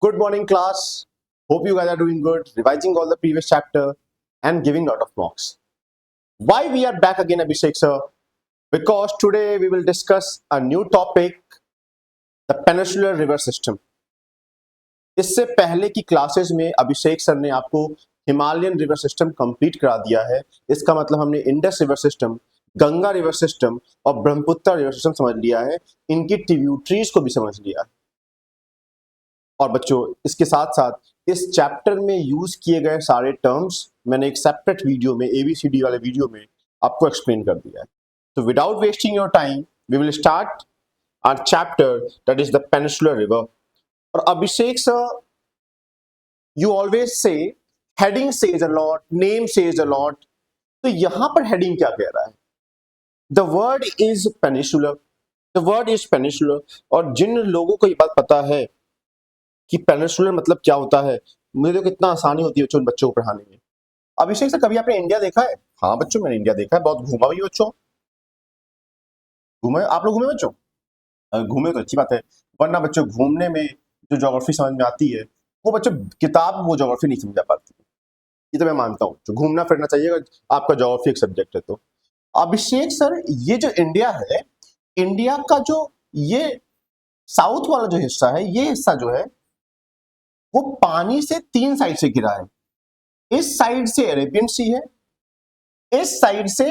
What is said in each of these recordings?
Good morning, class. Hope you guys are doing good, revising all the previous chapter and giving lot of mocks. Why we are back again, Abhishek sir? Because today we will discuss a new topic, the peninsular river system. इससे पहले की classes में अभिषेक sir ने आपको Himalayan river system complete करा दिया है। इसका मतलब हमने Indus river system, Ganga river system और ब्रह्मपुत्र रिवर सिस्टम समझ लिया है, इनकी ट्रिब्यूटरीज को भी समझ लिया है। और बच्चों इसके साथ साथ इस चैप्टर में यूज किए गए सारे टर्म्स मैंने एक सेपरेट वीडियो में ABCD वाले वीडियो में आपको एक्सप्लेन कर दिया है। तो without wasting your time we will start our chapter that is the peninsular river. और Abhishek sir, you always say heading says a lot, name says a lot. तो यहां पर हेडिंग क्या कह रहा है? The word is peninsular, the word is peninsular. और जिन लोगों को ये बात पता है कि पेनिनसुलर मतलब क्या होता है, मुझे तो कितना आसानी होती है बच्चों को पढ़ाने में। अभिषेक से कभी आपने इंडिया देखा है? हाँ बच्चों, मैंने इंडिया देखा है, बहुत घूमा भी बच्चों। घूमे आप लोग? घूमे बच्चों? घूमे तो अच्छी बात है, वरना बच्चों घूमने में जो ज्योग्राफी समझ में आती है वो बच्चों किताब वो ज्योग्राफी नहीं समझा पाती। ये तो मैं मानता हूँ, जो घूमना फिरना चाहिए आपका ज्योग्राफी एक सब्जेक्ट है। तो अभिषेक सर, ये जो इंडिया है, इंडिया का जो ये साउथ वाला जो हिस्सा है, ये हिस्सा जो है वो पानी से तीन साइड से घिरा है। इस साइड से अरेबियन सी है, इस साइड से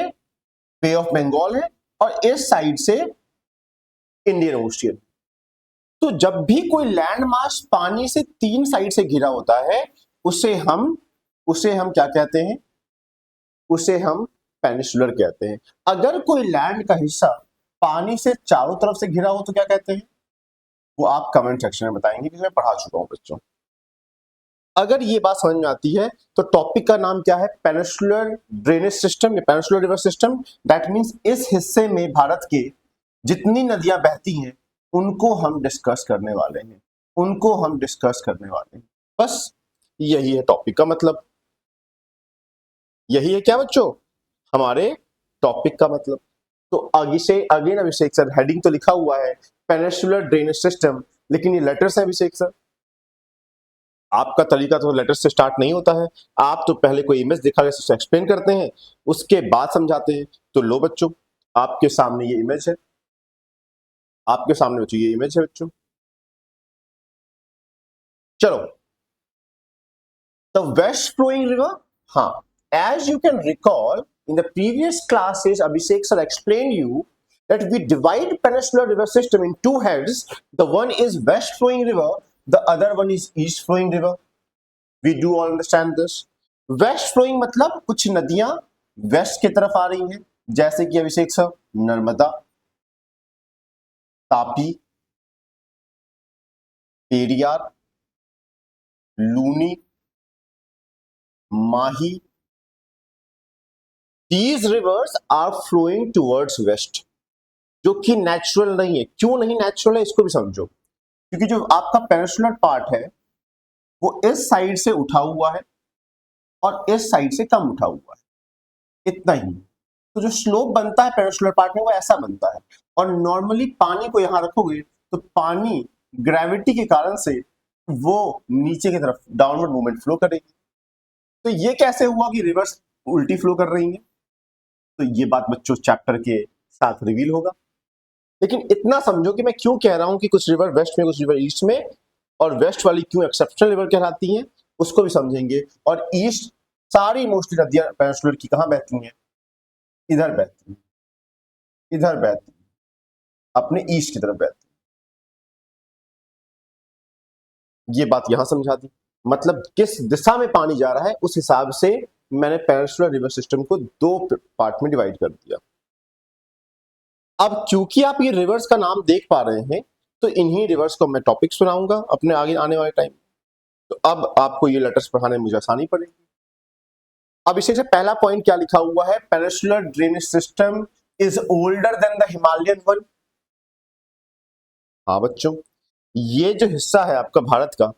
बे ऑफ बंगाल है और इस साइड से इंडियन ओशियन। तो जब भी कोई लैंड मास पानी से तीन साइड से घिरा होता है उसे हम क्या कहते हैं? उसे हम पेनिनसुलर कहते हैं। अगर कोई लैंड का हिस्सा पानी से चारों तरफ से घिरा हो तो क्या कहते हैं? वो आप कमेंट सेक्शन में बताएंगे, क्योंकि मैं पढ़ा चुका हूं बच्चों। अगर ये बात समझ में आती है तो टॉपिक का नाम क्या है? पेनिनसुलर ड्रेनेज सिस्टम या peninsular river system. That means इस हिस्से में भारत के जितनी नदियां बहती हैं उनको हम डिस्कस करने वाले हैं, उनको हम डिस्कस करने वाले हैं। बस यही है टॉपिक का मतलब, यही है क्या बच्चों हमारे टॉपिक का मतलब। तो आगे से अगेन अभिषेक सर, हेडिंग तो लिखा हुआ है पेनिनसुलर ड्रेनेज सिस्टम, लेकिन ये लेटर्स है अभिषेक सर। आपका तरीका तो लेटर से स्टार्ट नहीं होता है, आप तो पहले कोई इमेज दिखा के एक्सप्लेन करते हैं, उसके बाद समझाते हैं। तो लो बच्चों, आपके सामने ये इमेज है, आपके सामने बच्चों ये इमेज है बच्चों। चलो, द वेस्ट फ्लोइंग रिवर। हाँ, as you can recall in the previous classes Abhishek sir explain you that we divide peninsular river system in two heads. The one is west flowing river, the other one is east flowing river. We do all understand this. West flowing मतलब कुछ नदियां waste की तरफ आ रही हैं, जैसे कि Abhishek sir Narmada, Tapi, Periyar, Luni, Mahi. These rivers are flowing towards west, जो कि नेचुरल नहीं है। क्यों नहीं नेचुरल है इसको भी समझो, क्योंकि जो आपका पेनिनसुलर पार्ट है वो इस साइड से उठा हुआ है और इस साइड से कम उठा हुआ है, इतना ही। तो जो स्लोप बनता है पेनिनसुलर पार्ट में वो ऐसा बनता है। और नॉर्मली पानी को यहां रखोगे तो पानी ग्रेविटी के कारण से वो नीचे की तरफ डाउनवर्ड मूवमेंट फ्लो करेगी। तो ये कैसे हुआ कि रिवर्स उल्टी फ्लो कर रही है? तो ये बात बच्चों चैप्टर के साथ रिवील होगा। लेकिन इतना समझो कि मैं क्यों कह रहा हूं कि कुछ रिवर वेस्ट में, कुछ रिवर ईस्ट में, और वेस्ट वाली क्यों एक्सेप्शनल रिवर कहलाती हैं उसको भी समझेंगे। और ईस्ट सारी मोस्टली नदियां पेनिनसुलर की कहां बहती हैं? इधर बहती हैं, इधर बहती हैं, अपने ईस्ट की तरफ बहती हैं। ये बात यहां समझा दी, मतलब किस दिशा में पानी जा रहा है उस हिसाब से मैंने पेनिनसुलर रिवर सिस्टम को दो पार्ट में डिवाइड कर दिया। अब क्योंकि आप ये रिवर्स का नाम देख पा रहे हैं तो इन्हीं रिवर्स को मैं टॉपिक सुनाऊंगा अपने आगे आने वाले टाइम। तो अब आपको ये लेटर्स पढ़ाने में मुझे आसानी पड़ेगी। अब इसे से पहला पॉइंट क्या लिखा हुआ है? Peninsular drainage system is older than the Himalayan one. हाँ बच्चों, ये जो हिस्सा है आपका भारत का,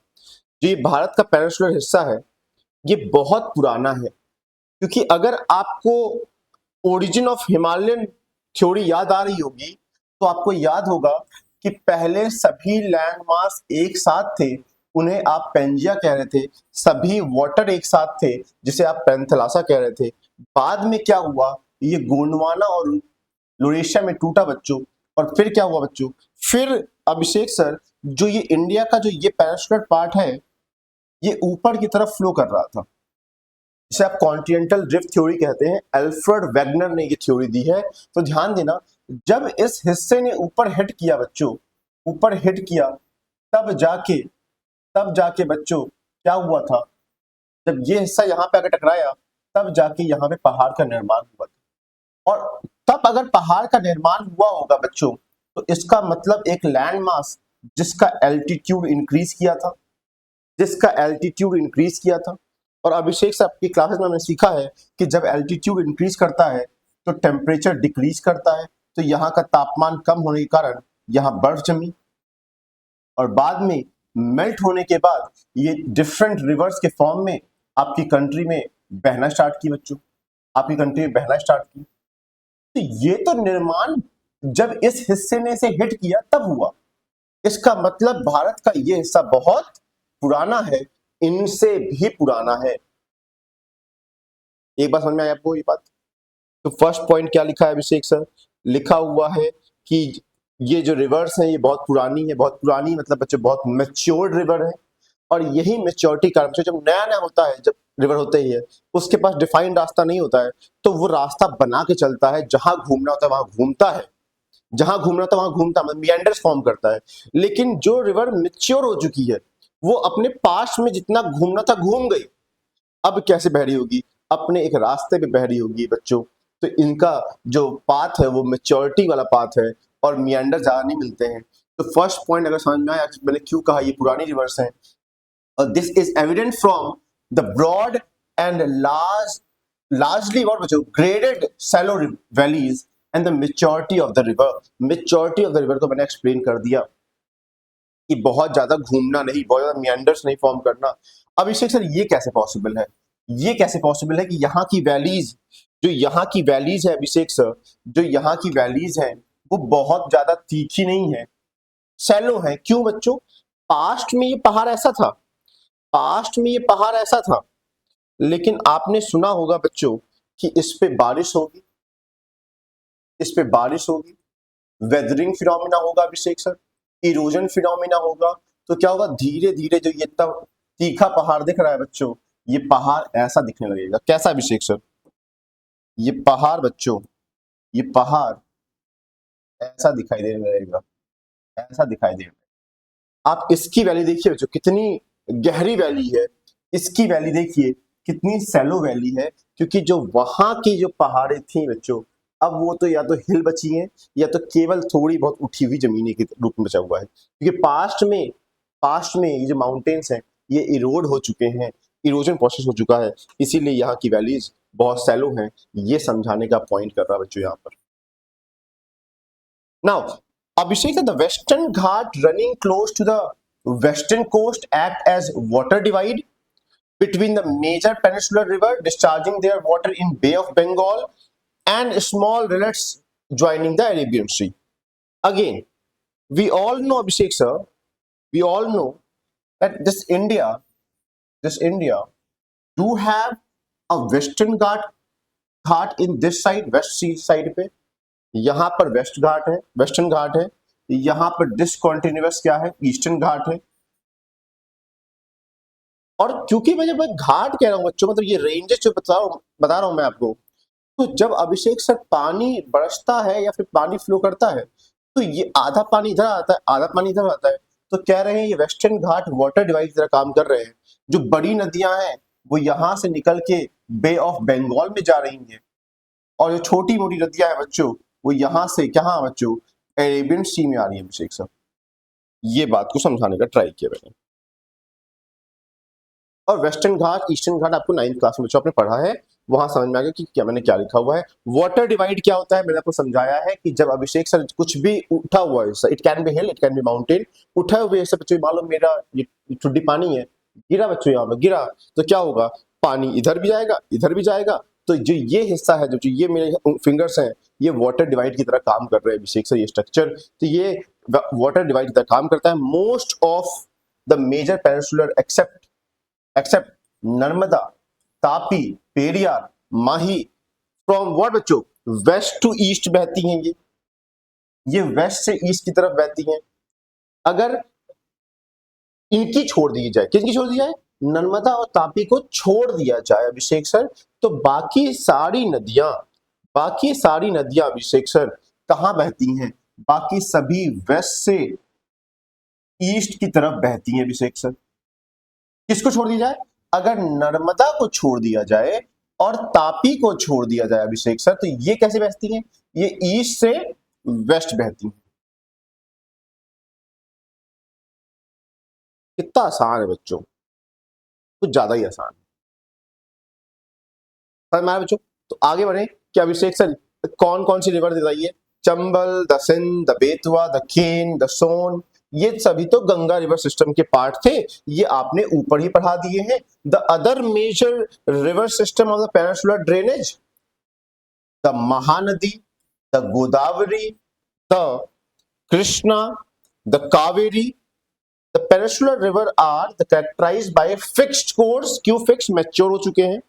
जो ये भारत का पेनिनसुलर हिस्सा है, ये बहुत पुराना है। क्योंकि अगर आपको ओरिजिन ऑफ हिमालयन थ्योरी याद आ रही होगी तो आपको याद होगा कि पहले सभी लैंड मास एक साथ थे उन्हें आप पेंजिया कह रहे थे, सभी वाटर एक साथ थे जिसे आप पेंथलासा कह रहे थे। बाद में क्या हुआ, ये गोंडवाना और लोरेशिया में टूटा बच्चों, और फिर क्या हुआ बच्चों, फिर अभिषेक सर जो ये इंडिया का जो ये पेनिनसुलर पार्ट है ये ऊपर की तरफ फ्लो कर रहा था, जिसे आप कॉन्टिनेंटल ड्रिफ्ट थ्योरी कहते हैं। अल्फ्रेड वेगनर ने ये थ्योरी दी है। तो ध्यान देना, जब इस हिस्से ने ऊपर हिट किया बच्चों, ऊपर हिट किया, तब जाके बच्चों क्या हुआ था, जब ये हिस्सा यहाँ पे आकर टकराया तब जाके यहाँ पे पहाड़ का निर्माण हुआ था। और तब अगर पहाड़ का निर्माण हुआ होगा बच्चों, तो इसका मतलब एक लैंड मास जिसका एल्टीट्यूड इंक्रीज किया था, और अभिषेक से आपकी क्लासेस में हमने सीखा है कि जब एल्टीट्यूड इंक्रीज करता है तो टेम्परेचर डिक्रीज करता है। तो यहाँ का तापमान कम होने के कारण यहाँ बर्फ जमी, और बाद में मेल्ट होने के बाद ये डिफरेंट रिवर्स के फॉर्म में आपकी कंट्री में बहना स्टार्ट की बच्चों, आपकी कंट्री में बहना स्टार्ट की। तो ये तो निर्माण जब इस हिस्से ने से हिट किया तब हुआ। इसका मतलब भारत का ये हिस्सा बहुत पुराना है, इनसे भी पुराना है। एक बात समझ में आई आपको ये बात? तो फर्स्ट पॉइंट क्या लिखा है अभिषेक सर? लिखा हुआ है कि ये जो रिवर्स है ये बहुत पुरानी है। बहुत पुरानी मतलब बच्चे बहुत मैच्योर्ड रिवर है, और यही मैच्योरिटी कारण जब नया नया होता है, जब रिवर होते ही है उसके पास डिफाइंड रास्ता नहीं होता है, तो वो रास्ता बना के चलता है, जहां घूमना होता है वहां घूमता है, जहां घूमना होता है वहां घूमता है, मिएंडर्स फॉर्म करता है। लेकिन जो रिवर मैच्योर हो चुकी है वो अपने पास में जितना घूमना था घूम गई, अब कैसे बह रही होगी? अपने एक रास्ते पे बह रही होगी बच्चों। तो इनका जो पाथ है वो मैच्योरिटी वाला पाथ है, और मिएंडर ज्यादा नहीं मिलते हैं। तो फर्स्ट पॉइंट अगर समझ में आया मैंने क्यों कहा ये पुरानी रिवर्स है, और this is evident from the broad and largely what बच्चों graded shallow valleys and the maturity of the river। maturity of the river को मैंने एक्सप्लेन कर दिया कि बहुत ज्यादा घूमना नहीं, बहुत ज्यादा मिएंडर्स नहीं फॉर्म करना। अब इसे सर ये कैसे पॉसिबल है? ये कैसे पॉसिबल है कि यहाँ की वैलीज, जो यहाँ की वैलीज है अभिषेक सर, जो यहाँ की वैलीज है वो बहुत ज्यादा तीखी नहीं है, सैलो है। क्यों बच्चों? पास्ट में ये पहाड़ ऐसा था, पास्ट में ये पहाड़ ऐसा था, लेकिन आपने सुना होगा बच्चों कि इस पे बारिश होगी, इस पे बारिश होगी, वेदरिंग फिनोमिना होगा अभिषेक सर, इरोजन फिनोमिना होगा। तो क्या होगा, धीरे धीरे जो ये इतना तीखा पहाड़ दिख रहा है बच्चों, ये पहाड़ ऐसा दिखने लगेगा। कैसा अभिषेक सर? ये पहाड़ बच्चों, ये पहाड़ ऐसा दिखाई देने लगेगा, ऐसा दिखाई देगा। आप इसकी वैली देखिए बच्चों, कितनी गहरी वैली है, इसकी वैली देखिए कितनी सैलो वैली है, क्योंकि जो वहां की जो पहाड़ें थी बच्चों, अब वो तो या तो हिल बची हैं या तो केवल थोड़ी बहुत उठी हुई जमीन के रूप में बचा हुआ है, क्योंकि पास्ट में ये जो माउंटेन्स हैं ये इरोड हो चुके हैं, इरोजन प्रोसेस हो चुका है, इसीलिए यहाँ की वैलीज बहुत सैलो हैं। ये समझाने का पॉइंट कर रहा है बच्चों यहाँ पर। Now Abhishek, the Western Ghat running close to the western coast act as water divide between the major peninsular river discharging their water in Bay of Bengal and small rivers joining the Arabian Sea. Again, we all know Abhishek sir, we all know that this India do have a Western Ghat in this side, west sea side पे, यहां पर waste घाट है, western घाट है, यहां पर discontinuous क्या है, eastern घाट है। और क्योंकि मैं जब घाट कह रहा हूं बच्चों, मतलब ये रेंजेस जो बता रहा हूं मैं आपको, तो जब अभिषेक सर पानी बरसता है या फिर पानी फ्लो करता है तो ये आधा पानी इधर आता है, आधा पानी इधर आता है। तो कह रहे हैं ये वेस्टर्न घाट वाटर डिवाइड की तरह काम कर रहे हैं। जो बड़ी नदियां हैं वो यहां से निकल के बे ऑफ बंगाल में जा रही हैं, और जो छोटी मोटी नदियां हैं बच्चों वो यहां से कहां बच्चों, अरेबियन सी में आ रही है अभिषेक सर। ये बात को समझाने का ट्राई किया मैंने। और वेस्टर्न घाट ईस्टर्न घाट आपको 9th क्लास में बच्चों आपने पढ़ा है, वहां समझ में आ गया कि क्या मैंने क्या लिखा हुआ है। वाटर डिवाइड क्या होता है मैंने आपको समझाया है कि जब अभिषेक सर कुछ भी उठा हुआ है, it can be hill, it can be mountain, उठा हुए ऐसे बच्चों, मान लो मेरा ये ठुड्डी पानी है, गिरा बच्चों यहाँ पर गिरा, तो क्या होगा, पानी इधर भी जाएगा इधर भी जाएगा। तो जो ये हिस्सा है, जो ये मेरे फिंगर्स हैं, ये वाटर डिवाइड की तरह काम कर रहे हैं अभिषेक सर, ये स्ट्रक्चर। तो ये वाटर डिवाइड की तरह काम करता है। Most of the major peninsular except Narmada, Tapi, Periyar, Mahi, from what बच्चों, वेस्ट टू ईस्ट बहती हैं। ये वेस्ट से ईस्ट की तरफ बहती हैं। अगर इनकी छोड़ दी जाए, किसकी छोड़ दी जाए, नर्मदा और तापी को छोड़ दिया जाए अभिषेक सर, तो बाकी सारी नदियां अभिषेक सर कहां बहती हैं, बाकी सभी वेस्ट से ईस्ट की तरफ बहती हैं अभिषेक सर। किसको छोड़ दिया जाए, अगर नर्मदा को छोड़ दिया जाए और तापी को छोड़ दिया जाए अभिषेक सर, तो ये कैसे बहती हैं, ये ईस्ट से वेस्ट बहती हैं। कितना आसान है बच्चों, कुछ ज्यादा ही आसान है बच्चों। तो आगे बढ़े कि अभिषेक सर कौन कौन सी रिवर बताइए, Chambal, the Sindh, the Betwa, the Ken, the Son, ये सभी तो गंगा रिवर सिस्टम के पार्ट थे, ये आपने ऊपर ही पढ़ा दिए हैं। The other major river system of the peninsular drainage, the Mahanadi, the Godavari, the Krishna, the Kaveri, the peninsular river are the characterized by fixed course. क्यों फिक्स्ड, मैच्योर हो चुके हैं।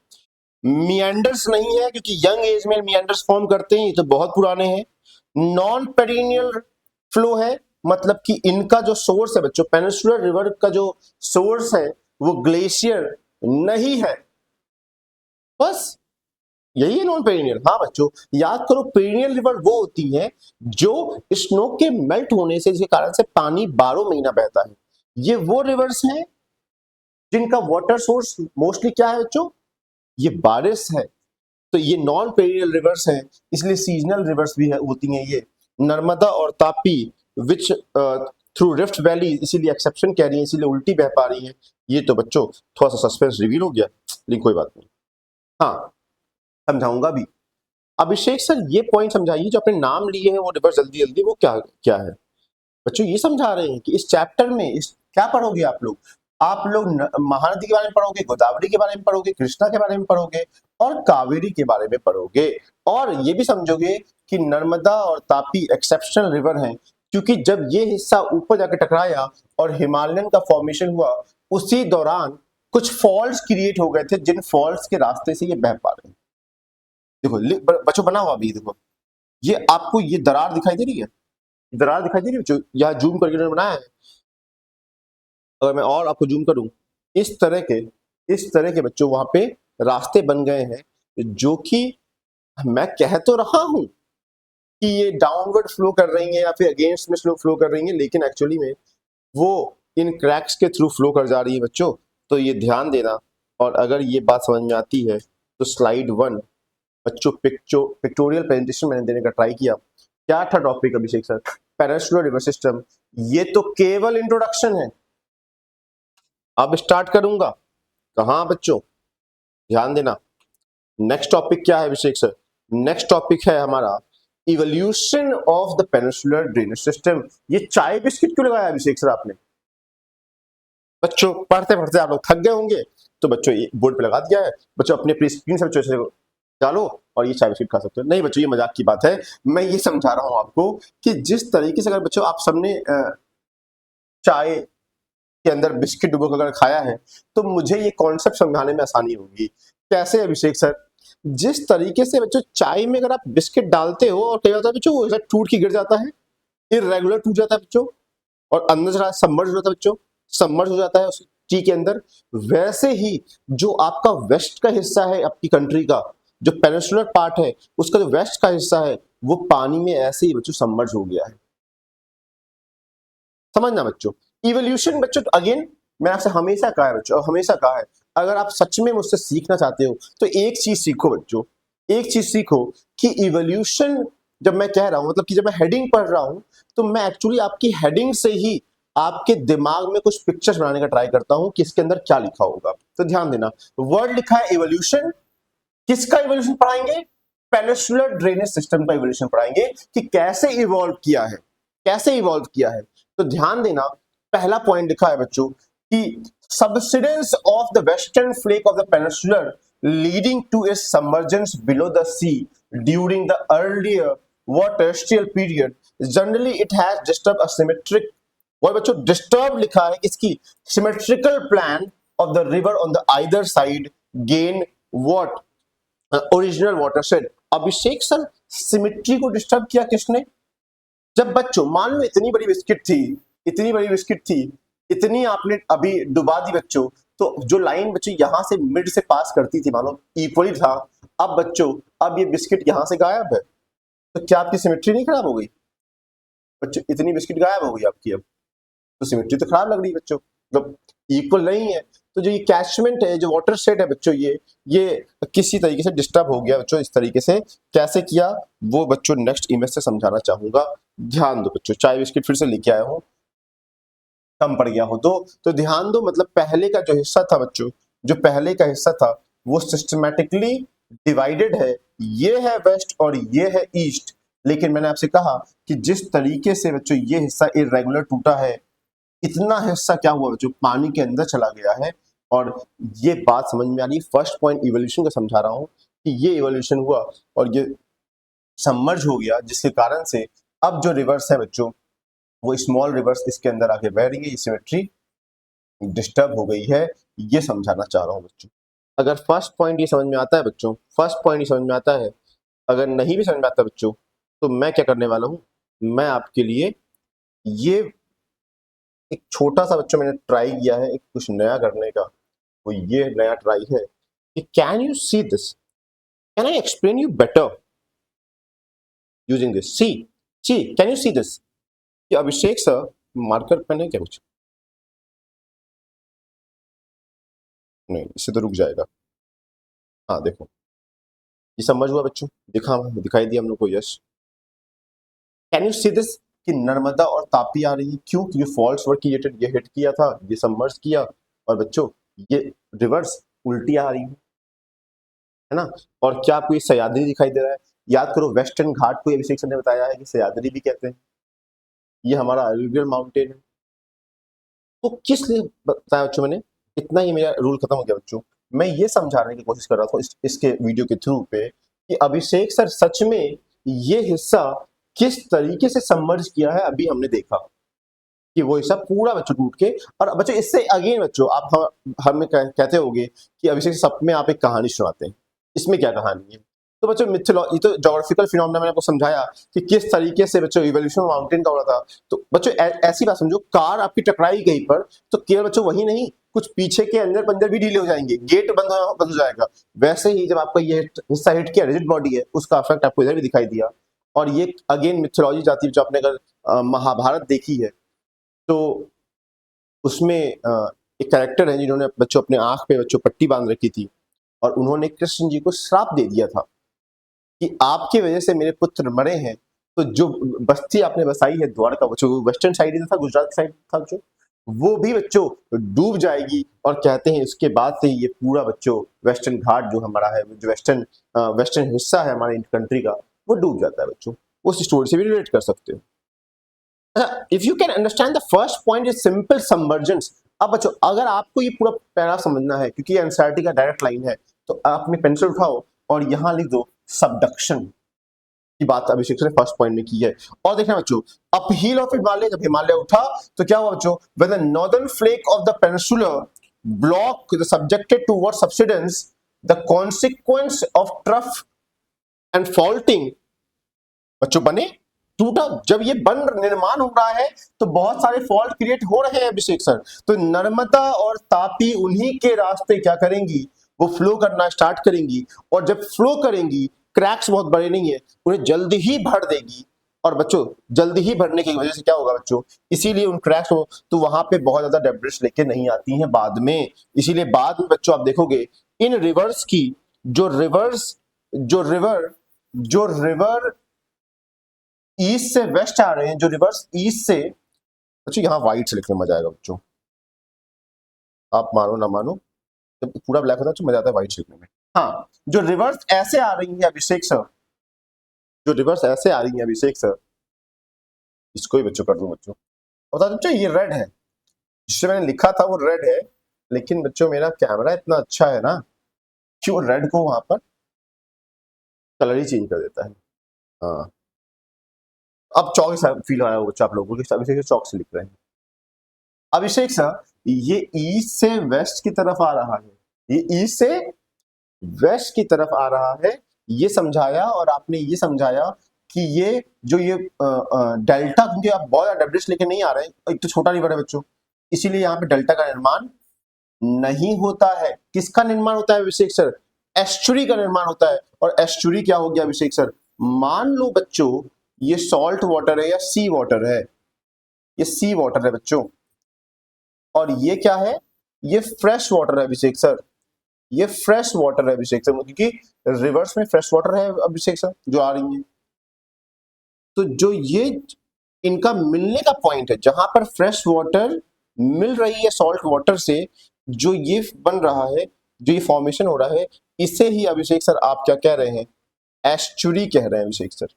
मियंडर्स नहीं है, क्योंकि यंग एज में मियंडर्स फॉर्म करते हैं, ये तो बहुत पुराने हैं। नॉन पेरिनियल फ्लो है, मतलब कि इनका जो सोर्स है बच्चों, पेनिनसुलर रिवर का जो सोर्स है वो ग्लेशियर नहीं है, बस यही है नॉन पेरिनियल। हाँ बच्चों याद करो, पेरिनियल रिवर वो होती है जो स्नो के मेल्ट होने से, जिसके कारण से पानी 12 महीना बहता है। ये वो रिवर्स हैं जिनका वाटर सोर्स मोस्टली क्या है बच्चों, ये बारिश है। तो ये नॉन पेरिनियल रिवर्स हैं, इसलिए सीजनल रिवर्स भी है, होती हैं ये। नर्मदा और Tapi which through rift valley, इसीलिए एक्सेप्शन कह रही है, इसीलिए उल्टी बह पा रही है। ये तो बच्चों थोड़ा सा सस्पेंस रिवील हो गया, लेकिन कोई बात नहीं, हाँ समझाऊंगा भी। अभिषेक सर ये पॉइंट समझाइए, जो अपने नाम लिए हैं वो रिवर्स, जल्दी जल्दी, वो क्या क्या है बच्चों, ये समझा रहे हैं कि इस चैप्टर में क्या पढ़ोगे आप लोग, महानदी के बारे में पढ़ोगे, गोदावरी के बारे में पढ़ोगे, कृष्णा के बारे में पढ़ोगे और कावेरी के बारे में पढ़ोगे। और ये भी समझोगे कि नर्मदा और तापी एक्सेप्शनल रिवर हैं, क्योंकि जब ये हिस्सा ऊपर जाकर टकराया और हिमालयन का फॉर्मेशन हुआ, उसी दौरान कुछ फॉल्स क्रिएट हो गए थे, जिन फॉल्स के रास्ते से ये बह पा रहे हैं। देखो बच्चों बना हुआ अभी, देखो ये आपको ये दरार दिखाई दे रही है, दरार दिखाई दे रही है बच्चों, यहाँ जूम करके उन्होंने बनाया है। अगर मैं और आपको जूम करूं, इस तरह के बच्चों वहां पे रास्ते बन गए हैं, जो कि मैं कह तो रहा हूं कि ये डाउनवर्ड फ्लो कर रही हैं या फिर अगेंस्ट में फ्लो कर रही हैं, लेकिन एक्चुअली में वो इन क्रैक्स के थ्रू फ्लो कर जा रही है बच्चों। तो ये ध्यान देना, और अगर ये बात समझ में आती है तो स्लाइड 1 बच्चों, पिक्टोरियल प्रेजेंटेशन मैंने देने का ट्राई किया। क्या था टॉपिक अभिषेक सर, पेनिनसुलर रिवर सिस्टम। ये तो केवल इंट्रोडक्शन है, अब स्टार्ट करूंगा कहां बच्चों, ध्यान देना। नेक्स्ट टॉपिक क्या है अभिषेक सर, नेक्स्ट टॉपिक है हमारा evolution of the peninsular drainage system. ये चाय बिस्किट क्यों लगाया अभिषेक सर आपने, बच्चों पढ़ते पढ़ते आप लोग थक गए होंगे, तो बच्चों ये बोर्ड पे लगा दिया है, बच्चों अपने प्री स्क्रीन से बच्चों डालो और ये चाय बिस्किट खा सकते हो। नहीं बच्चों ये मजाक की बात है, मैं ये समझा रहा हूं आपको कि जिस तरीके से अगर बच्चों आप सबने चाय के अंदर बिस्किट डुबो कर खाया है, तो मुझे ये कॉन्सेप्ट समझाने में आसानी होगी। कैसे अभिषेक सर, जिस तरीके से बच्चों चाय में अगर आप बिस्किट डालते हो और क्या होता है बच्चों, वो टूट के गिर जाता है, इरेगुलर टूट जाता है बच्चों, और अंदर से सबमर्ज हो जाता है बच्चों, सबमर्ज हो जाता है उस टी के अंदर। वैसे ही जो आपका वेस्ट का हिस्सा है आपकी कंट्री का, जो पेनिनसुलर पार्ट है, उसका जो वेस्ट का हिस्सा है, वो पानी में ऐसे ही बच्चों सबमर्ज हो गया है। समझना बच्चों, इवोल्यूशन बच्चों, अगेन मैं आपसे हमेशा कहा है बच्चों, हमेशा कहा है, अगर आप सच में मुझसे सीखना चाहते हो तो एक चीज सीखो बच्चों, एक चीज सीखो कि इवोल्यूशन जब मैं कह रहा हूं, मतलब कि जब मैं हेडिंग पढ़ रहा हूं, तो मैं एक्चुअली आपकी हेडिंग से ही आपके दिमाग में कुछ पिक्चर्स बनाने का ट्राई करता हूं कि इसके अंदर क्या लिखा होगा। तो ध्यान देना, वर्ड लिखा है इवोल्यूशन, किसका इवोल्यूशन पढ़ाएंगे, पेनिनसुलर ड्रेनेज सिस्टम का इवोल्यूशन पढ़ाएंगे कि कैसे इवॉल्व किया है, कैसे इवॉल्व किया है। तो ध्यान देना, पहला पॉइंट लिखा है बच्चों कि subsidence of the western flake of the peninsular leading to its submergence below the sea during the earlier what terrestrial period, generally it has disturbed a symmetric और बच्चों डिस्टर्ब लिखा है किसकी, symmetrical plan of the river on the either side gain what, original watershed. Abhishek sir, symmetry को disturb किया किसने? जब बच्चों मान लो इतनी बड़ी बिस्किट थी, इतनी बड़ी बिस्किट थी, इतनी आपने अभी डुबा दी बच्चों, तो जो लाइन बच्चों यहां से मिड से पास करती थी, मानो इक्वली था, अब बच्चों अब ये बिस्किट यहां से गायब है, तो क्या आपकी सिमेट्री नहीं खराब हो गई? बच्चों इतनी बिस्किट गायब हो गई आपकी, अब तो सिमेट्री तो खराब लग रही है बच्चों, मतलब इक्वल नहीं है। तो जो ये कैचमेंट है, जो वाटर शेड है बच्चों, ये किसी तरीके से डिस्टर्ब हो गया बच्चों। इस तरीके से कैसे किया वो बच्चों नेक्स्ट इमेज से समझाना चाहूंगा। ध्यान दो बच्चों, चाय बिस्किट फिर से लेके आया हूं, कम पड़ गया हो तो ध्यान दो। मतलब पहले का जो हिस्सा था बच्चों, जो पहले का हिस्सा था वो सिस्टमैटिकली डिवाइडेड है, ये है वेस्ट और ये है ईस्ट। लेकिन मैंने आपसे कहा कि जिस तरीके से बच्चों ये हिस्सा इरेगुलर टूटा है, इतना हिस्सा क्या हुआ बच्चों, पानी के अंदर चला गया है। और ये बात समझ में आ रही है, फर्स्ट पॉइंट इवोल्यूशन का समझा रहा हूं कि ये इवोल्यूशन हुआ और ये सबमर्ज हो गया, जिसके कारण से अब जो रिवर्स है बच्चों, वो स्मॉल रिवर्स इसके अंदर आके बह रही है, ये सिमेट्री डिस्टर्ब हो गई है। ये समझाना चाह रहा हूं बच्चों। अगर फर्स्ट पॉइंट ये समझ में आता है बच्चों, फर्स्ट पॉइंट ये समझ में आता है, अगर नहीं भी समझ में आता बच्चों, तो मैं क्या करने वाला हूं, मैं आपके लिए ये एक छोटा सा बच्चों मैंने ट्राई किया है एक कुछ नया करने का, वो ये नया ट्राई है कि can you see this, can I explain you better using this, see can you see this. कि अभिषेक सर, मार्कर पेन है क्या कुछ? नहीं, इससे तो रुक जाएगा। हाँ देखो, ये समझ हुआ बच्चों, दिखाई दिया हम लोग को, yes. Can you see this कि नर्मदा और तापी आ रही है, क्यों? क्योंकि फॉल्स वर क्रिएटेड, ये हिट किया था, ये सबमर्ज किया, और बच्चों ये रिवर्स उल्टी आ रही है ना। और क्या आपको ये सह्याद्री दिखाई दे रहा है? याद करो, वेस्टर्न घाट को अभिषेक सर ने बताया है कि सह्याद्री भी कहते हैं, ये हमारा अल्यूवियल माउंटेन है। तो किस लिए बताया बच्चों मैंने? इतना ही मेरा रूल खत्म हो गया बच्चों। मैं ये समझाने की कोशिश कर रहा था इसके वीडियो के थ्रू पे कि अभिषेक सर सच में ये हिस्सा किस तरीके से सबमर्ज किया है, अभी हमने देखा कि वो हिस्सा पूरा बच्चों टूट के। और बच्चों इससे अगेन बच्चों आप हमें कहते होगे कि अभिषेक सब में आप एक कहानी सुनाते हैं, इसमें क्या कहानी है? तो बच्चों मिथोलॉजी, तो ज्योग्राफिकल फिनोमेना मैंने आपको समझाया कि किस तरीके से बच्चों इवोल्यूशन माउंटेन का हो रहा था। तो बच्चों ऐसी बात समझो, कार आपकी टकराई कहीं पर, तो केवल बच्चों वही नहीं, कुछ पीछे के अंदर पंजर भी ढीले हो जाएंगे, गेट बंद हो जाएगा। वैसे ही जब आपका ये हिस्सा हिट किया, रिजिड बॉडी है, उसका इफेक्ट आपको इधर भी दिखाई दिया। और ये अगेन मिथोलॉजी जाती है, जो आपने अगर महाभारत देखी है तो उसमें एक कैरेक्टर है जिन्होंने बच्चों अपने आंख पे बच्चों पट्टी बांध रखी थी, और उन्होंने कृष्ण जी को श्राप दे दिया था कि आपकी वजह से मेरे पुत्र मरे हैं। तो जो बस्ती आपने बसाई है द्वारका, बच्चों वेस्टर्न साइड था, गुजरात साइड था जो, वो भी बच्चों डूब जाएगी। और कहते हैं इसके बाद से ही ये पूरा बच्चों वेस्टर्न घाट जो हमारा है, जो वेस्टर्न हिस्सा है हमारे कंट्री का, वो डूब जाता है बच्चों। उस स्टोरी से भी रिलेट कर सकते हो। If you can understand the first point is simple submergence. अब बच्चों अगर आपको ये पूरा पैरा समझना है, क्योंकि एनसीईआरटी का डायरेक्ट लाइन है, तो आप अपनी पेंसिल उठाओ और यहां लिख दो सबडक्शन की बात अभिषेक ने फर्स्ट पॉइंट में की है। और देखना बच्चों, अपहील ऑफ हिमालय, जब हिमालय उठा तो क्या हुआ बच्चों, when the northern flake of the peninsula block subjected to what subsidence, the consequence of trough and faulting बच्चों बने टूटा। जब ये बन निर्माण हो रहा है तो बहुत सारे फॉल्ट क्रिएट हो रहे हैं अभिषेक सर। तो नर्मदा और तापी उन्हीं के रास्ते क्या करेंगी, वो फ्लो करना स्टार्ट करेंगी, और जब फ्लो करेंगी, क्रैक्स बहुत बड़े नहीं है, उन्हें जल्दी ही भर देगी। और बच्चों जल्दी ही भरने की वजह से क्या होगा बच्चों, इसीलिए उन क्रैक्स को तो वहां पे बहुत ज्यादा डेब्रिस लेके नहीं आती हैं बाद में। इसीलिए बाद में बच्चों आप देखोगे इन रिवर्स की, जो रिवर्स जो रिवर ईस्ट से वेस्ट आ रहे हैं, जो रिवर्स ईस्ट से, बच्चों यहाँ व्हाइट से लिखने में मजा आएगा बच्चों, आप मानो ना मानो, जब पूरा ब्लैक होता है तो मजा आता है व्हाइट से लिखने में। हाँ, जो रिवर्स ऐसे आ रही है अभिषेक सर, जो रिवर्स ऐसे आ रही है अभिषेक सर, इसको ही बच्चों कर दो बच्चों। बता बच्चों ये रेड है, जिससे मैंने लिखा था वो रेड है, लेकिन बच्चों मेरा कैमरा इतना अच्छा है ना कि वो रेड को वहां पर कलर ही चेंज कर देता है। हाँ, अब चौक फील आ रहा है बच्चों आप लोगों को, अभिषेक चौक से लिख रहे हैं। अभिषेक सर, ये ईस्ट से वेस्ट की तरफ आ रहा है, ये ईस्ट से वेस्ट की तरफ आ रहा है, ये समझाया। और आपने ये समझाया कि ये जो ये डेल्टा, क्योंकि आप बहुत डब्ल्यूएच लेके नहीं आ रहे हैं, एक तो छोटा रिवर है बच्चों, इसीलिए यहाँ पे डेल्टा का निर्माण नहीं होता है। किसका निर्माण होता है अभिषेक सर? एस्चुरी का निर्माण होता है। और एस्चुरी क्या हो गया अभिषेक सर? मान लो बच्चों ये सॉल्ट वाटर है या सी वाटर है, ये सी वाटर है बच्चों, और ये क्या है? ये फ्रेश वाटर है अभिषेक सर, ये फ्रेश वाटर है अभिषेक सर, क्योंकि रिवर्स में फ्रेश वाटर है अभिषेक सर जो आ रही है। तो जो ये इनका मिलने का पॉइंट है, जहां पर फ्रेश वाटर मिल रही है सॉल्ट वाटर से, जो ये बन रहा है, जो ये फॉर्मेशन हो रहा है, इसे ही अभिषेक सर आप क्या कह रहे हैं? एस्चुरी कह रहे हैं अभिषेक सर,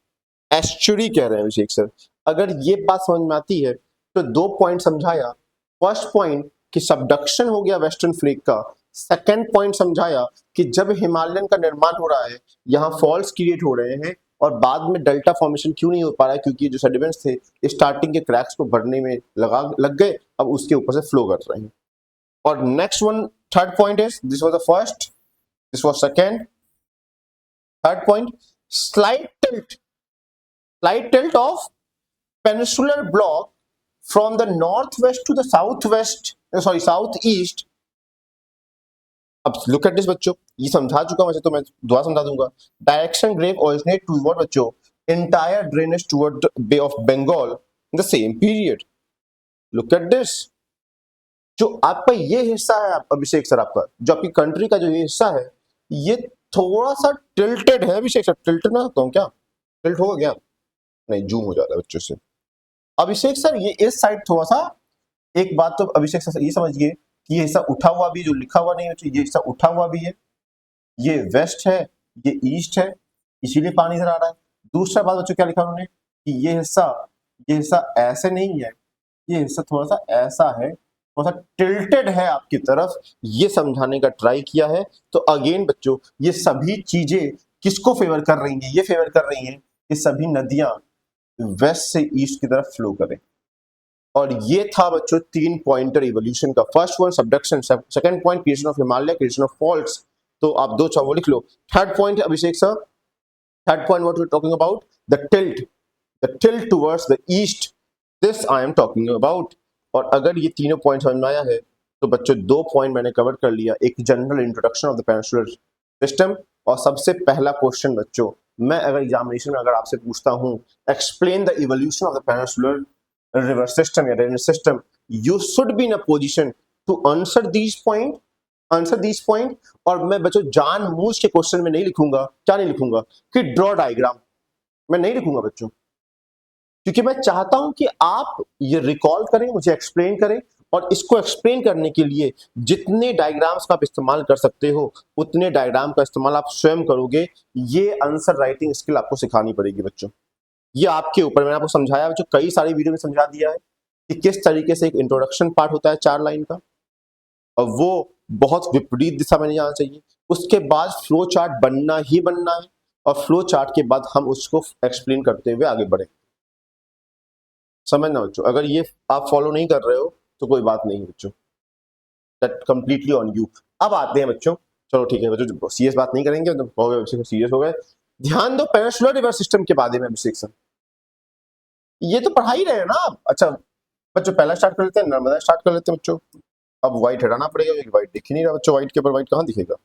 एस्चुरी कह रहे हैं अभिषेक सर। अगर ये बात समझ में आती है तो 2 पॉइंट समझाया। फर्स्ट पॉइंट कि सबडक्शन हो गया वेस्टर्न फ्लेक का। सेकंड पॉइंट समझाया कि जब हिमालयन का निर्माण हो रहा है, यहाँ फॉल्स क्रिएट हो रहे हैं, और बाद में डेल्टा फॉर्मेशन क्यों नहीं हो पा रहा है? क्योंकि जो सेडिमेंट्स थे स्टार्टिंग के क्रैक्स को भरने में लग गए, अब उसके ऊपर से फ्लो कर रहे हैं। और next one, third point is, this was the first, this was second, third point, slight tilt of peninsular block from the northwest to the southwest, sorry southeast. अब लुक एट दिस बच्चों, ये समझा चुका वैसे तो मैं दोबारा समझा दूंगा। डायरेक्शन ग्रेव ओरिजिनेट टूवर्ड बच्चों entire drainage toward the Bay of Bengal in the same period. Look at this. जो आपका ये हिस्सा है अभिषेक सर, आपका जो आपकी कंट्री का जो ये हिस्सा है, ये थोड़ा सा टिल्टेड है अभिषेक सर। टिल्टेड ना कहूं क्या? टिल्ट होगा क्या? नहीं, जूम हो जाता है बच्चों से। अभिषेक सर ये इस साइड थोड़ा सा, एक बात तो अभिषेक सर ये समझिए कि ये हिस्सा उठा हुआ भी, जो लिखा हुआ नहीं है, ये हिस्सा उठा हुआ भी है, ये वेस्ट है, ये ईस्ट है, इसीलिए पानी इधर आ रहा है। दूसरा बात बच्चों क्या लिखा उन्होंने कि ये हिस्सा ऐसे नहीं है, ये हिस्सा थोड़ा सा ऐसा है, थोड़ा सा टिल्टेड है आपकी तरफ, ये समझाने का ट्राई किया है। तो अगेन बच्चों ये सभी चीजें किसको फेवर कर रही हैं? ये फेवर कर रही हैं कि सभी नदियां वेस्ट से ईस्ट की तरफ फ्लो करें। और ये था बच्चों 3 पॉइंटर इवोल्यूशन का। First one subduction, second point creation of Himalaya, creation of faults, तो आप 2 वो लिख लो। Third point Abhishek sir, third point what we are talking about, the tilt towards the east, this I am talking about. और अगर ये तीनों पॉइंट समझ में आया है तो बच्चों 2 पॉइंट मैंने कवर कर लिया, एक general introduction of the peninsular system, और सबसे पहला क्वेश्चन बच्चों, मैं अगर एग्जामिनेशन में अगर आपसे पूछता हूं explain the evolution of the peninsular river system या drainage system, you should be in a position to answer these point। और मैं बच्चों जानबूझ के क्वेश्चन में नहीं लिखूंगा, क्या नहीं लिखूंगा कि ड्रॉ डायग्राम, मैं नहीं लिखूंगा बच्चों, क्योंकि मैं चाहता हूं कि आप ये रिकॉल करें, मुझे एक्सप्लेन करें, और इसको एक्सप्लेन करने के लिए जितने डायग्राम्स का आप इस्तेमाल कर सकते हो उतने डायग्राम का इस्तेमाल आप स्वयं करोगे। ये आंसर राइटिंग स्किल आपको सिखानी पड़ेगी बच्चों, ये आपके ऊपर। मैंने आपको समझाया बच्चों, कई सारी वीडियो में समझा दिया है कि किस तरीके से एक इंट्रोडक्शन पार्ट होता है 4 लाइन का, और वो बहुत विपरीत दिशा में नहीं जाना चाहिए। उसके बाद फ्लो चार्ट बनना ही बनना है, और फ्लो चार्ट के बाद हम उसको एक्सप्लेन करते हुए आगे बढ़े। समझना बच्चों, अगर ये आप फॉलो नहीं कर रहे हो तो कोई बात नहीं बच्चों, दैट कंप्लीटली ऑन यू। अब आते हैं बच्चों, चलो ठीक है बच्चों, सीरियस बात नहीं करेंगे, हो गए सीरियस हो गए। ध्यान दो पेनिनसुलर रिवर सिस्टम के बारे में अभिषेक सर, ये तो पढ़ा ही रहे हैं ना आप। अच्छा बच्चों पहला स्टार्ट कर लेते हैं, नर्मदा स्टार्ट कर लेते हैं बच्चों। अब व्हाइट हटाना पड़ेगा क्योंकि व्हाइट दिख ही नहीं रहा बच्चों, व्हाइट के ऊपर व्हाइट कहाँ दिखेगा।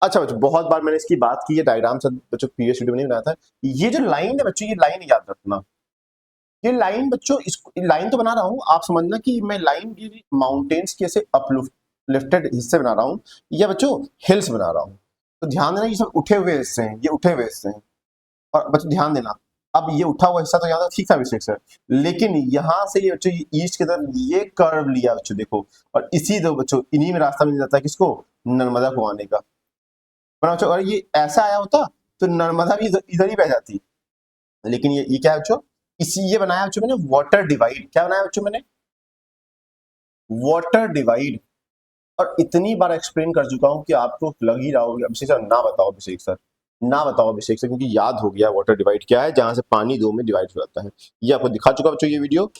अच्छा बच्चों बहुत बार मैंने इसकी बात की है, डायग्राम से बच्चों प्रीवियस वीडियो में नहीं बनाया था। ये जो लाइन है बच्चों, ये लाइन याद रखना, ये लाइन बच्चों, इस लाइन तो बना रहा हूँ, आप समझना कि मैं लाइन की माउंटेन्स के ऐसे अपलिफ्टेड हिस्से बना रहा हूँ या बच्चों हिल्स बना रहा हूँ। तो ध्यान देना ये सब उठे हुए हिस्से हैं, ये उठे हुए हिस्से हैं। और बच्चों ध्यान देना, अब ये उठा हुआ हिस्सा तो यहाँ तक ठीक था अभिषेक सर, लेकिन यहाँ से ये बच्चों ईस्ट की तरफ ये कर्व लिया बच्चों देखो, और इसी दो बच्चों इन्हीं में रास्ता मिल जाता है किसको, नर्मदा को आने का। बच्चों अगर ये ऐसा आया होता तो नर्मदा भी इधर ही बह जाती, लेकिन ये क्या है बच्चों, इसी ये बनाया बच्चों मैंने वाटर डिवाइड। क्या बनाया बच्चों मैंने? Water divide. और इतनी बार एक्सप्लेन कर चुका हूं कि आपको लग ही रहा होगा अभिषेक सर ना बताओ अभिषेक सर, ना बताओ अभिषेक सर, क्योंकि याद हो गया वाटर डिवाइड क्या है, जहां से पानी 2 में डिवाइड हो जाता है। ये आपको दिखा चुका बच्चों ये वीडियो।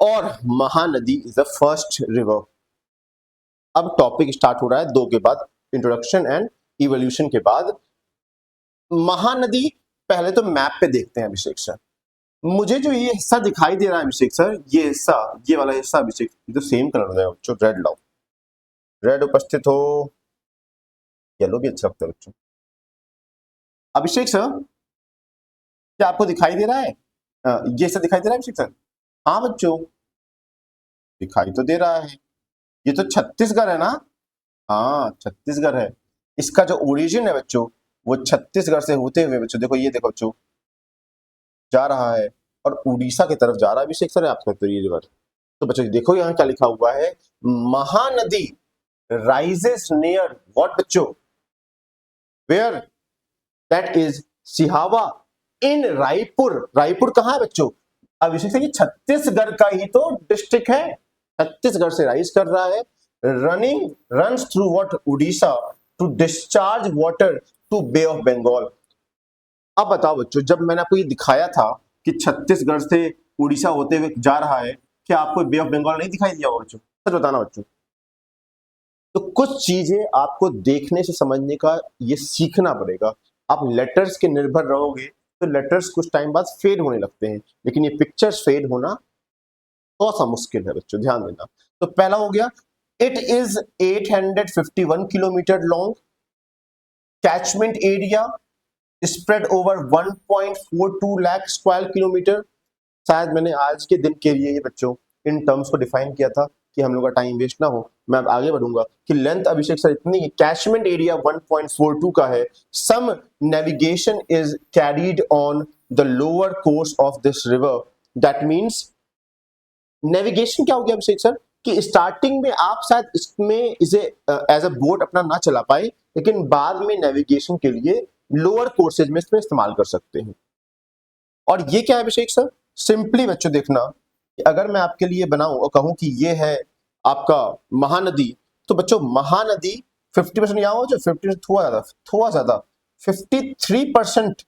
और Mahanadi is the first river. अब टॉपिक स्टार्ट हो रहा है 2 के बाद, इंट्रोडक्शन एंड इवोल्यूशन के बाद। महानदी पहले तो मैप पे देखते हैं अभिषेक सर। मुझे जो ये हिस्सा दिखाई दे रहा है अभिषेक सर, ये हिस्सा, ये वाला हिस्सा अभिषेक, ये तो सेम कलर है बच्चों, रेड लाओ, रेड उपस्थित हो, येलो भी अच्छा लगता है बच्चों। अभिषेक सर क्या आपको दिखाई दे रहा है? ये हिस्सा दिखाई दे रहा है अभिषेक सर? हाँ बच्चों दिखाई तो दे रहा है। ये तो छत्तीसगढ़ है ना? हाँ छत्तीसगढ़ है। इसका जो ओरिजिन है बच्चों वो छत्तीसगढ़ से होते हुए बच्चों, देखो ये देखो बच्चों, जा रहा है और उड़ीसा की तरफ जा रहा है अभिषेक सर आपका तो ये रिवर। तो बच्चों देखो यहाँ क्या लिखा हुआ है, महानदी राइजेस नियर व्हाट बच्चों, वेयर, दैट इज सिहावा इन रायपुर। रायपुर कहाँ है बच्चों? अभिषेक सर ये छत्तीसगढ़ का ही तो डिस्ट्रिक्ट है, छत्तीसगढ़ से राइज कर रहा है, running runs through what Orissa to discharge water to Bay of Bengal. अब बताओ बच्चों, जब मैंने आपको ये दिखाया था कि छत्तीसगढ़ से उड़ीसा होते हुए जा रहा है, क्या आपको बे ऑफ बंगाल नहीं दिखाई दिया होगा बच्चों? सच बताना बच्चों। तो कुछ चीजें आपको देखने से समझने का ये सीखना पड़ेगा। आप लेटर्स के निर्भर रहोगे तो लेटर्स कुछ टाइम बाद फेड होने लगते हैं, लेकिन ये पिक्चर्स फेड होना थोड़ा सा मुश्किल है बच्चों, ध्यान देना। तो पहला हो गया, it is 851 kilometre long, catchment area spread over 1.42 lakh square kilometre. शायद मैंने आज के दिन के लिए ये बच्चों इन टर्म्स को डिफाइन किया था कि हम लोग का टाइम वेस्ट ना हो, मैं अब आगे बढ़ूंगा कि लेंथ अभिषेक सर इतनी है, कैचमेंट एरिया 1.42 का है। Some navigation is carried on the lower course of this river, that means navigation क्या हो गया अभिषेक सर कि स्टार्टिंग में आप शायद इसमें इसे एज अ बोट अपना ना चला पाए, लेकिन बाद में नेविगेशन के लिए लोअर कोर्सेज में इसमें इस्तेमाल कर सकते हैं। और ये क्या है अभिषेक सर? सिंपली बच्चों देखना कि अगर मैं आपके लिए बनाऊं और कहूं कि ये है आपका महानदी, तो बच्चों महानदी 50% यहाँ हो जो 50% थोड़ा ज्यादा 53%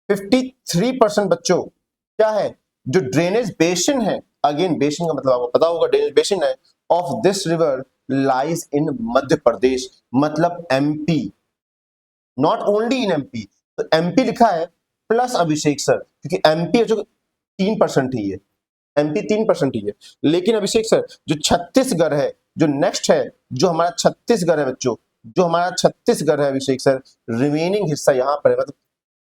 53% बच्चों क्या है, जो ड्रेनेज बेसिन है, अगेन बेसिन का मतलब आपको पता होगा, ड्रेनेज बेसिन है of this river lies in Madhya Pradesh, मतलब MP, not only in MP. तो एमपी लिखा है प्लस अभिषेक सर, क्योंकि एमपी जो 3% ही है, एमपी 3% ही है, लेकिन अभिषेक सर जो छत्तीसगढ़ है, जो नेक्स्ट है, जो हमारा छत्तीसगढ़ है बच्चों, जो हमारा छत्तीसगढ़ है अभिषेक सर, रिमेनिंग हिस्सा यहाँ पर है, मतलब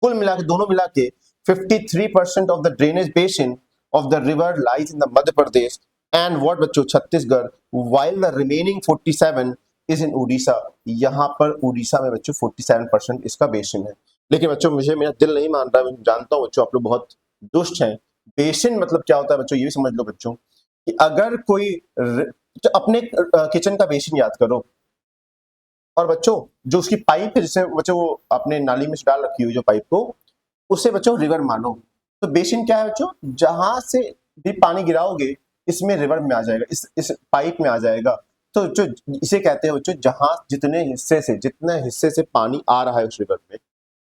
कुल मिला के दोनों मिला के 53% of the drainage basin of the river lies in the Madhya Pradesh and what बच्चों Chhattisgarh, while the remaining 47 is in Orissa. यहाँ पर उड़ीसा में बच्चों 47% इसका बेसिन है। लेकिन बच्चों मुझे मेरा दिल नहीं मान रहा, मैं जानता हूँ बच्चों आप लोग बहुत दुष्ट हैं। बेसिन मतलब क्या होता है बच्चों, ये भी समझ लो बच्चों कि अगर कोई तो अपने किचन का बेसिन याद करो, और बच्चों जो उसकी पाइप है जिससे बच्चों वो अपने नाली में डाल रखी हुई जो पाइप को, उसे बच्चों रिवर मानो। तो बेसिन क्या है बच्चों, जहां से भी पानी गिराओगे इसमें रिवर में आ जाएगा, इस पाइप में आ जाएगा। तो जो इसे कहते हैं बच्चों, जहां जितने हिस्से से पानी आ रहा है उस रिवर में।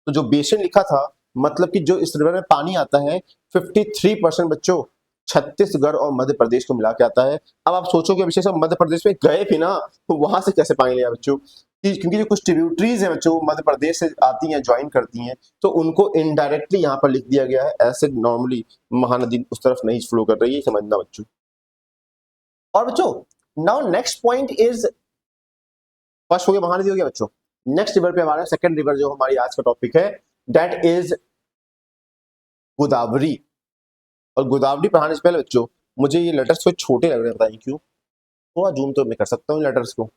तो जो बेसिन लिखा था मतलब कि जो इस रिवर में पानी आता है 53% बच्चों छत्तीसगढ़ और मध्य प्रदेश को मिला के आता है। अब आप सोचोगे विशेष मध्य प्रदेश में गए भी ना, तो वहां से कैसे पानी लिया बच्चों, क्योंकि जो कुछ ट्रिब्यूटरीज है बच्चों मध्य प्रदेश से आती हैं, ज्वाइन करती हैं, तो उनको इनडायरेक्टली यहाँ पर लिख दिया गया है, ऐसे नॉर्मली महानदी उस तरफ नहीं फ्लो कर रही है, समझना बच्चों। और बच्चों now next point is, first हो गया महानदी हो गया बच्चों, नेक्स्ट रिवर पे हमारा सेकंड रिवर जो हमारी आज का टॉपिक है दैट इज गोदावरी। और गोदावरी पढ़ाने से पहले बच्चों मुझे ये लेटर्स थोड़े छोटे लग रहे हैं, बताइए क्यों? थोड़ा जूम तो मैं कर सकता हूँ लेटर्स को,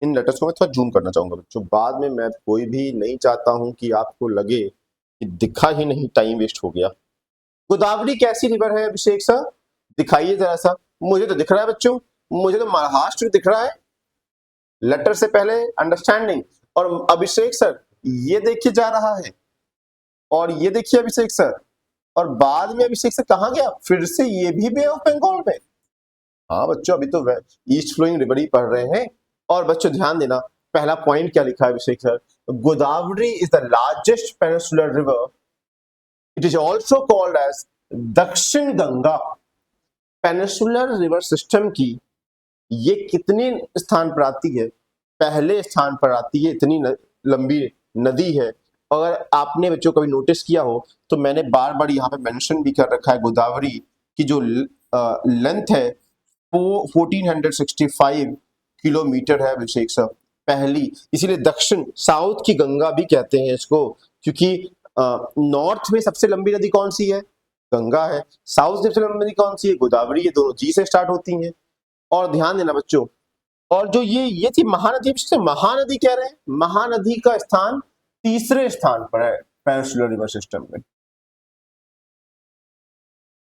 इन लेटर्स को मैं थोड़ा जूम करना चाहूंगा बच्चों, बाद में मैं कोई भी नहीं चाहता हूं कि आपको लगे कि दिखा ही नहीं, टाइम वेस्ट हो गया। गोदावरी कैसी रिवर है अभिषेक सर, दिखाइए जरा सा। मुझे तो दिख रहा है बच्चों, मुझे तो महाराष्ट्र दिख रहा है, लेटर से पहले अंडरस्टैंडिंग। और अभिषेक सर ये देखिए जा रहा है, और ये देखिए अभिषेक सर, और बाद में अभिषेक सर कहाँ गया, फिर से ये भी बे ऑफ बंगाल में। हाँ बच्चों अभी तो ईस्ट फ्लोइंग रिवर ही पढ़ रहे हैं। और बच्चों ध्यान देना, पहला पॉइंट क्या लिखा है Abhishek sir, Godavari is the largest peninsular river, it is also called as Dakshin Ganga peninsular river system की ये कितने स्थान पर आती है? पहले स्थान पर आती है। इतनी लंबी नदी है। अगर आपने बच्चों कभी नोटिस किया हो तो मैंने बार बार यहाँ पे मेंशन भी कर रखा है, गोदावरी की जो लेंथ है वो 1465 किलोमीटर है अभिषेक सर, पहली। इसीलिए दक्षिण, साउथ की गंगा भी कहते हैं इसको, क्योंकि नॉर्थ में सबसे लंबी नदी कौन सी है? गंगा है। साउथ सबसे लंबी नदी कौन सी है? गोदावरी। ये दोनों जी से स्टार्ट होती हैं। और ध्यान देना बच्चों, और जो ये थी महानदी, महानदी कह रहे हैं, महानदी का स्थान तीसरे स्थान पर है पेनिसुलर रिवर सिस्टम में,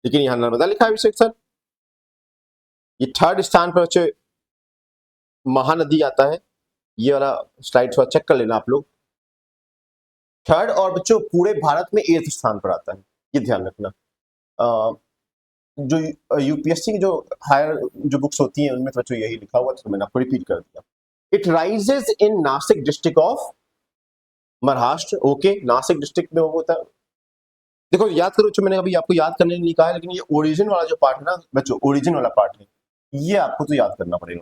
लेकिन यहां नर्मदा लिखा है अभिषेक सर। ये थर्ड स्थान पर बच्चे महानदी आता है। ये वाला स्लाइड थोड़ा चेक कर लेना आप लोग। थर्ड, और बच्चों पूरे भारत में 8th स्थान पर आता है, ये ध्यान रखना। जो यूपीएससी की जो हायर जो बुक्स होती हैं उनमें तो बच्चों यही लिखा हुआ था, तो मैंने आपको रिपीट कर दिया। It rises in Nashik district of Maharashtra. Okay, Nashik district में वो होता है। देखो याद करो बच्चों, मैंने अभी आपको याद करने नहीं कहा है, लेकिन ये ओरिजिन वाला जो पार्ट है ना बच्चों, ओरिजिन वाला पार्ट है, ये आपको तो याद करना पड़ेगा।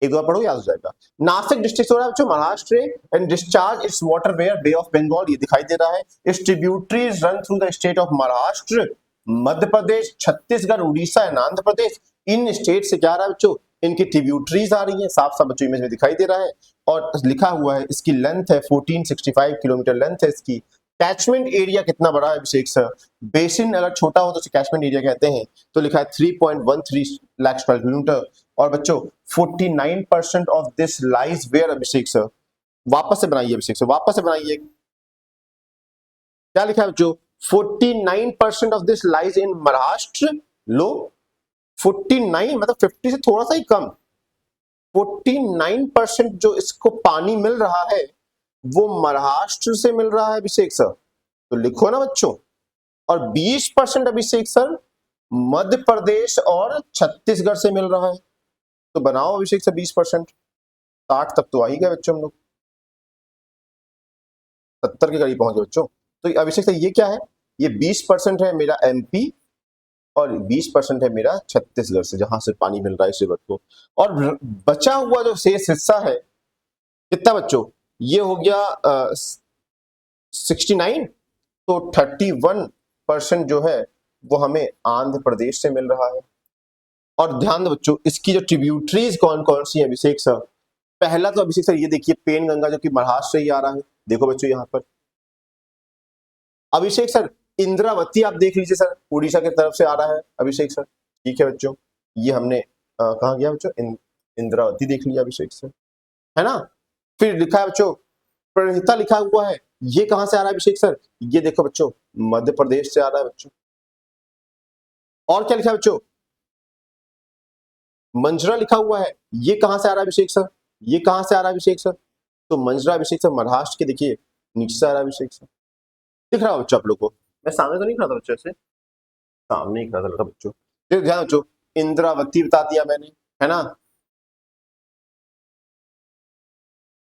एक दो बार पढ़ो, याद हो जाएगा। नासिक डिस्ट्रिक्ट हो रहा है बच्चों Maharashtra, and discharge its water where Bay of Bengal, ये दिखाई दे रहा है। Its tributaries run through the state of Maharashtra, Madhya Pradesh, Chhattisgarh, Orissa and Andhra Pradesh. इन स्टेट से क्या आ रहा है बच्चों? इनकी ट्रिब्यूटरीज आ रही हैं, साफ साफ बच्चों इमेज में दिखाई दे रहा है। और लिखा हुआ है इसकी लेंथ है 1465 किलोमीटर लेंथ है इसकी। कैचमेंट एरिया कितना बड़ा है अभिषेक सर? बेसिन अगर छोटा हो तो कैचमेंट एरिया कहते हैं, तो लिखा है 3.13 लाख स्क्वायर किलोमीटर। और बच्चों 49% of this lies where Abhishek sir? वापस से बनाइए अभिषेक सर, वापस से बनाइए। क्या लिखा है बच्चों? 49% of this lies in Maharashtra. लो, 49 मतलब 50 से थोड़ा सा ही कम। 49% जो इसको पानी मिल रहा है वो महाराष्ट्र से मिल रहा है अभिषेक सर, तो लिखो ना बच्चों। और 20% अभिषेक सर मध्य प्रदेश और छत्तीसगढ़ से मिल रहा है, तो बनाओ अभिषेक सर 20%। 60 तक तो आ ही गए बच्चों, हम लोग 70 के करीब पहुंच गए बच्चों। तो अभिषेक सर ये क्या है? ये 20% है मेरा एमपी और 20% है मेरा छत्तीसगढ़ से, जहां से पानी मिल रहा है इस रिवर को। और बचा हुआ जो शेष हिस्सा है कितना बच्चों? ये हो गया 69, तो 31% जो है वो हमें आंध्र प्रदेश से मिल रहा है। और ध्यान दो बच्चों, इसकी जो ट्रिब्यूटरीज कौन कौन सी है अभिषेक सर? पहला तो अभिषेक सर ये देखिए पेन गंगा, जो कि महाराष्ट्र से ही आ रहा है। देखो बच्चों यहाँ पर अभिषेक सर इंद्रावती आप देख लीजिए सर, उड़ीसा की तरफ से आ रहा है अभिषेक सर। ठीक है बच्चों, ये हमने कहा गया बच्चों, इंद्रावती देख लिया अभिषेक सर, है ना। फिर लिखा है बच्चों प्रणहिता लिखा हुआ है, ये कहां से आ रहा है अभिषेक सर? ये देखो बच्चों मध्य प्रदेश से आ रहा है बच्चों। और क्या लिखा है बच्चों? मंजरा लिखा हुआ है, ये कहां से आ रहा है अभिषेक सर? ये कहां से आ रहा है अभिषेक सर? तो मंजरा अभिषेक सर महाराष्ट्र के, देखिए नीचे से आ रहा है अभिषेक सर। दिख रहा है बच्चों आप लोग को? मैं सामने तो नहीं खड़ा था बच्चों से, सामने ही खड़ा था बच्चों। ध्यान बच्चों, इंद्रावती बता दिया मैंने, है ना।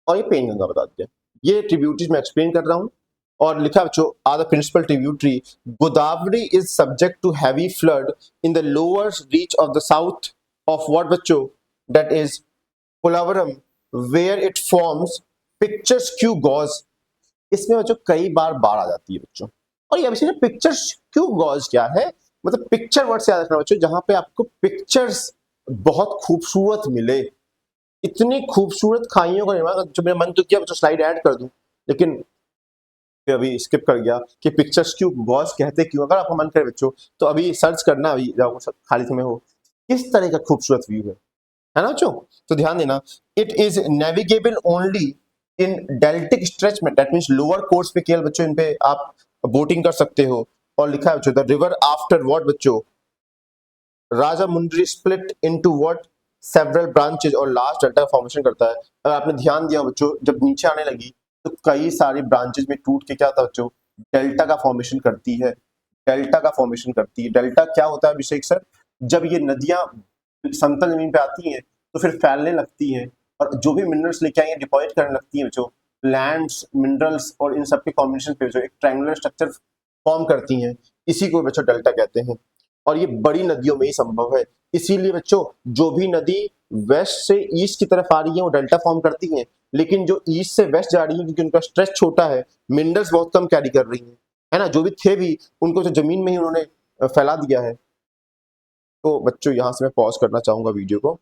और ये पेन गंगा बता दिया। ये ट्रिब्यूटरीज मैं एक्सप्लेन कर रहा हूं। और लिखा बच्चों are the principal tributary, Godavari is subject to heavy flood in the lower reach of the south of what बच्चों? That is Polavaram, where it forms picturesque gorge. इसमें बच्चों कई बार बाढ़ आ जाती है बच्चों। और ये अभी पिक्चर्स क्यू गॉज क्या है? मतलब पिक्चर वर्ड से याद रखना बच्चों, जहां पे आपको पिक्चर्स बहुत खूबसूरत मिले। इतनी खूबसूरत खाइयों का निर्माण, जो मेरा मन तो किया बच्चों स्लाइड ऐड कर दूं, लेकिन फिर अभी स्किप कर गया कि पिक्चर्स क्यों गॉज कहते क्यों। अगर आपका मन करे बच्चों तो अभी सर्च करना, अभी जब खाली समय हो, किस तरह का खूबसूरत व्यू है ना बच्चों। तो ध्यान देना, it is navigable only in deltaic stretch में, दैट मींस लोअर कोर्स पे केवल बच्चों इन पे आप बोटिंग कर सकते हो। और लिखा है बच्चों द रिवर आफ्टर व्हाट बच्चों? Rajahmundry split into what? Several branches, और लास्ट डेल्टा फॉर्मेशन करता है। अगर आपने ध्यान दिया बच्चों, जब नीचे आने लगी तो कई सारी ब्रांचेज में टूट के क्या होता है बच्चों? डेल्टा का फॉर्मेशन करती है। डेल्टा का फॉर्मेशन करती है। डेल्टा क्या होता है अभिषेक सर? जब ये नदियां समतल जमीन पे आती हैं तो फिर फैलने लगती हैं, और जो भी मिनरल्स लेके आएंगे डिपॉजिट करने लगती हैं बच्चों, लैंड्स, मिनरल्स और इन सब के कॉम्बिनेशन पे जो एक ट्रायंगुलर स्ट्रक्चर फॉर्म करती हैं, इसी को बच्चों डेल्टा कहते हैं। और ये बड़ी नदियों में ही संभव है, इसीलिए बच्चों जो भी नदी वेस्ट से ईस्ट की तरफ आ रही है वो डेल्टा फॉर्म करती हैं, लेकिन जो ईस्ट से वेस्ट जा रही है क्योंकि उनका स्ट्रेच छोटा है, मिनरल्स बहुत कम कैरी कर रही हैं, है ना, जो भी थे भी उनको तो जमीन में ही उन्होंने फैला दिया है। तो बच्चों यहाँ से मैं पॉज करना चाहूंगा वीडियो को।